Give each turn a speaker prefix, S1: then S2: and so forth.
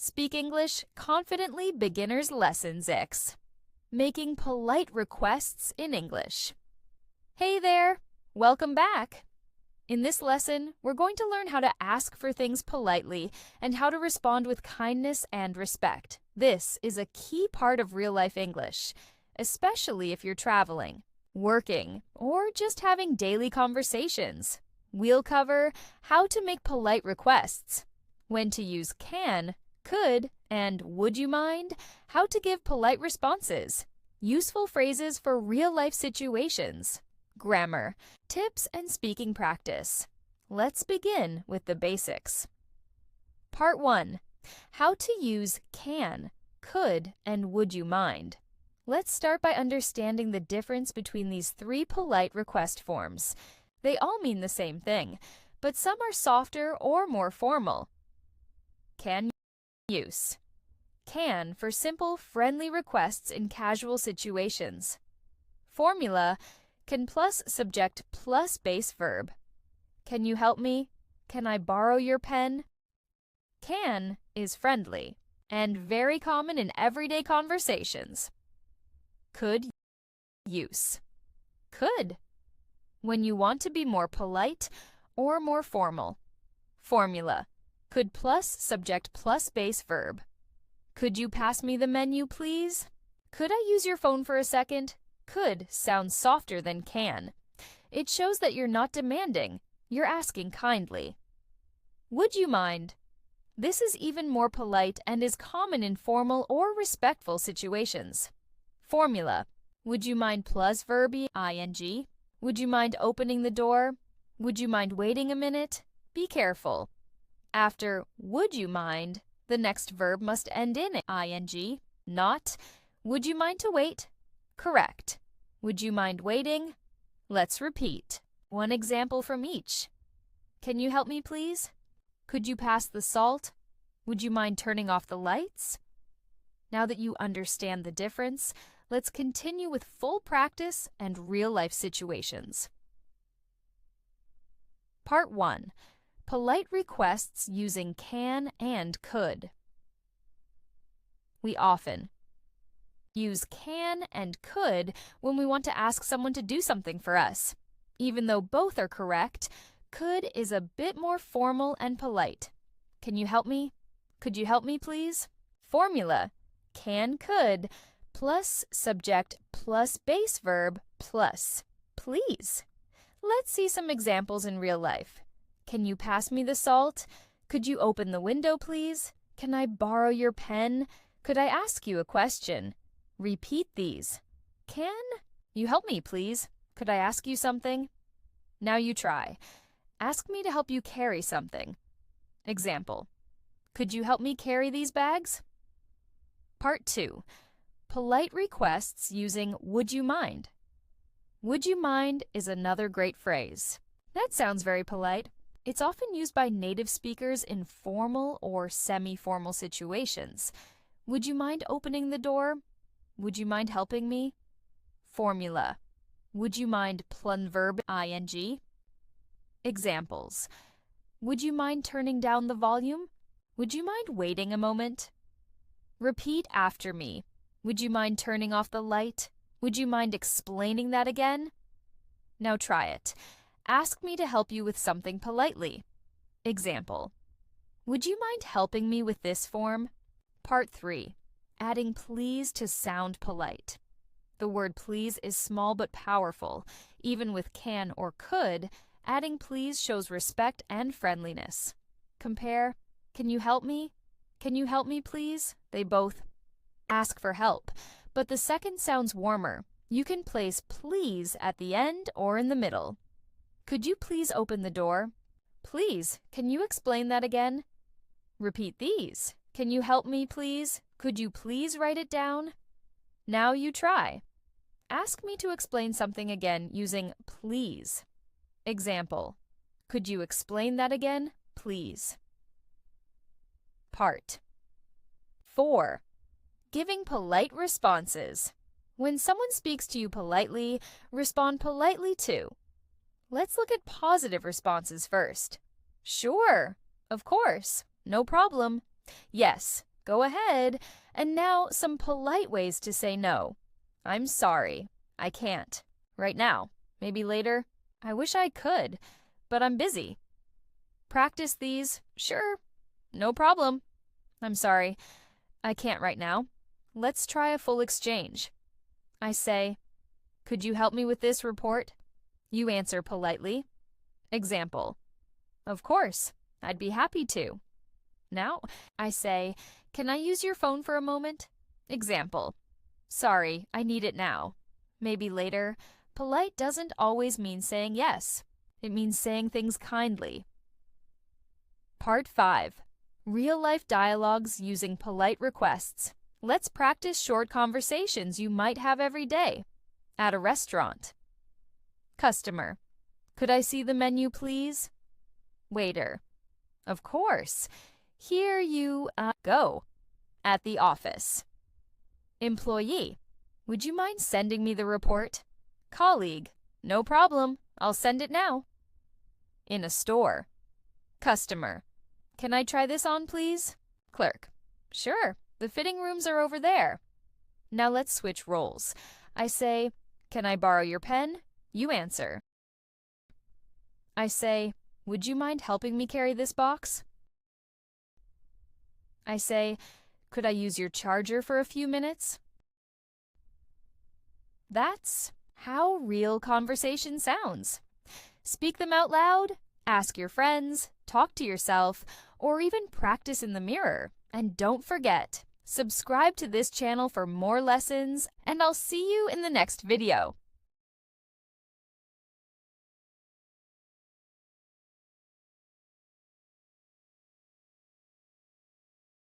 S1: Speak English Confidently Beginner's Lesson 6. Making polite requests in English. Hey there! Welcome back! In this lesson, we're going to learn how to ask for things politely and how to respond with kindness and respect. This is a key part of real-life English, especially if you're traveling, working, or just having daily conversations. We'll cover how to make polite requests, when to use can, could, and would you mind, how to give polite responses, useful phrases for real-life situations, grammar, tips, and speaking practice. Let's begin with the basics. Part 1. How to use can, could, and would you mind. Let's start by understanding the difference between these three polite request forms. They all mean the same thing, but some are softer or more formal. Can use. Can for simple, friendly requests in casual situations. Formula can plus subject plus base verb. Can you help me? Can I borrow your pen? Can is friendly and very common in everyday conversations. Could use. Could when you want to be more polite or more formal. Formula could plus subject plus base verb. Could you pass me the menu, please? Could I use your phone for a second? Could sounds softer than can. It shows that you're not demanding, you're asking kindly. Would you mind? This is even more polite and is common in formal or respectful situations. Formula: would you mind plus verb ing? Would you mind opening the door? Would you mind waiting a minute? Be careful. After would you mind, the next verb must end in ing, not would you mind to wait? Correct. Would you mind waiting? Let's repeat. One example from each. Can you help me, please? Could you pass the salt? Would you mind turning off the lights? Now that you understand the difference, let's continue with full practice and real-life situations. Part 1. Polite requests using can and could. We often use can and could when we want to ask someone to do something for us. Even though both are correct, could is a bit more formal and polite. Can you help me? Could you help me, please? Formula: can, could, plus subject plus base verb plus please. Let's see some examples in real life. Can you pass me the salt? Could you open the window, please? Can I borrow your pen? Could I ask you a question? Repeat these. Can you help me, please? Could I ask you something? Now you try. Ask me to help you carry something. Example: could you help me carry these bags? Part 2. Polite requests using would you mind. Would you mind is another great phrase. That sounds very polite. It's often used by native speakers in formal or semi-formal situations. Would you mind opening the door? Would you mind helping me? Formula: would you mind plus verb ing? Examples: would you mind turning down the volume? Would you mind waiting a moment? Repeat after me. Would you mind turning off the light? Would you mind explaining that again? Now try it. Ask me to help you with something politely. Example: would you mind helping me with this form? Part 3. Adding please to sound polite. The word please is small but powerful. Even with can or could, adding please shows respect and friendliness. Compare: can you help me? Can you help me, please? They both ask for help, but the second sounds warmer. You can place please at the end or in the middle. Could you please open the door? Please, can you explain that again? Repeat these. Can you help me, please? Could you please write it down? Now you try. Ask me to explain something again using please. Example: could you explain that again, please? Part 4. Giving polite responses. When someone speaks to you politely, respond politely too. Let's look at positive responses first. Sure, of course, no problem. Yes, Go ahead. And now some polite ways to say no. I'm sorry. I can't. Right now. Maybe later. I wish I could, but I'm busy. Practice these. Sure. No problem. I'm sorry. I can't right now. Let's try a full exchange. I say, could you help me with this report? You answer politely. Example. Of course. I'd be happy to. Now, I say, can I use your phone for a moment? Example. Sorry, I need it now. Maybe later. Polite doesn't always mean saying yes. It means saying things kindly. Part 5. Real-life dialogues using polite requests. Let's practice short conversations you might have every day. At a restaurant. Customer. Could I see the menu, please? Waiter. Of course. Here you go. At the office. Employee. Would you mind sending me the report? Colleague. No problem. I'll send it now. In a store. Customer. Can I try this on, please? Clerk. Sure. The fitting rooms are over there. Now let's switch roles. I say, can I borrow your pen? You answer. I say, would you mind helping me carry this box? I say, could I use your charger for a few minutes? That's how real conversation sounds. Speak them out loud, ask your friends, talk to yourself, or even practice in the mirror. And don't forget, subscribe to this channel for more lessons, and I'll see you in the next video.